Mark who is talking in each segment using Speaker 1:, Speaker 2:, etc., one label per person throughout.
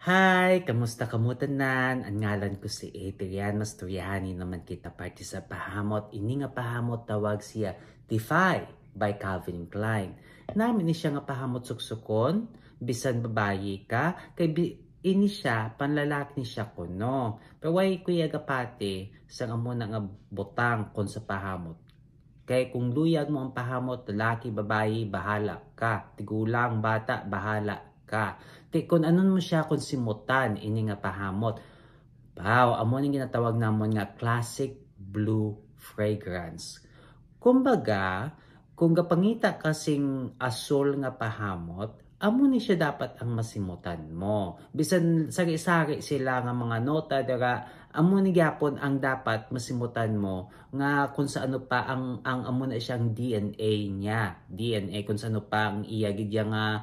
Speaker 1: Hi! Kamusta kamutanan? Ang ngalan ko si Adrian Mastriani naman kita parte sa pahamot. Ini nga pahamot tawag siya Defy by Calvin Klein. Namin ni siya nga pahamot suksukon, bisan babayi ka, ini siya, panlalaki ni siya kuno. Pero way kuya gapati, sang amo na nga butang kon sa pahamot. Kaya kung luyag mo ang pahamot, lalaki, babayi, bahala ka. Tigulang, bata, bahala ka. Kung anon mo siya kung simutan, ini nga pahamot. Wow, amo ning ginatawag namon nga classic blue fragrance. Kumbaga, kung gapangita kasing asol nga pahamot, amo ni siya dapat ang masimutan mo. Bisan sari-sari sila nga mga nota dira, amo ni gyapon ang dapat masimutan mo nga kung sa ano pa ang amo na siyang DNA niya. DNA kung sa ano pa ang iya gidya nga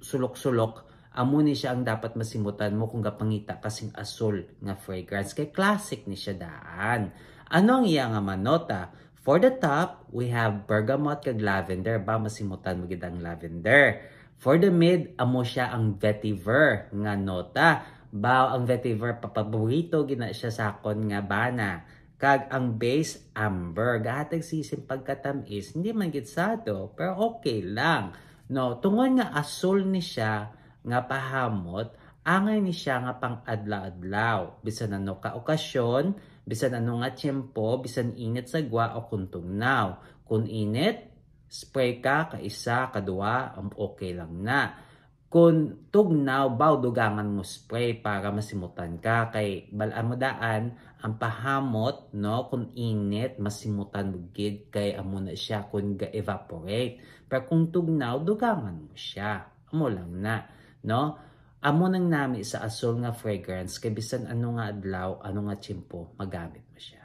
Speaker 1: sulok-sulok. Amo ni siya ang dapat masimutan mo kung gapangita kasing asol nga fragrance. Kay classic ni siya daan. Ano ang iya nga manota? For the top, we have bergamot kag lavender. Ba masimutan mo gid ang lavender. For the mid, amo siya ang vetiver nga nota. Ba ang vetiver papaborito gina siya sakon nga bana. Kag ang base, amber. Gahatag sisim pagkatamis. Hindi man gid sado, pero okay lang. No, tungod nga asol ni siya nga pahamot, angay ni siya nga pang adlaw-adlaw. Bisan ano ka okasyon, bisan ano nga tiyempo, bisan init sa gwa o kung tugnaw. Kung init, spray ka, kaisa, kadua, okay lang na. Kung tugnaw, baw dugangan mo spray para masimutan ka. Kay balaan mo daan, ang pahamot, no, kung init, masimutan mo gid kay amo na siya kung ga-evaporate. Pero kung tugnaw, dugangan mo siya. Amo lang na. No? Amo nang nami sa asol nga fragrance kay bisan ano nga adlaw, ano nga tiyempo, magamit mo siya.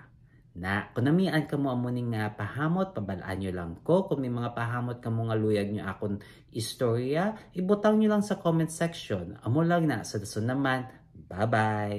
Speaker 1: Na, kung namian ka mo amo ning nga pahamot, pabalaan nyo lang ko. Kung may mga pahamot ka mo nga luyag nyo akong istorya, ibutang nyo lang sa comment section. Amo lang na, sa dason naman, bye-bye!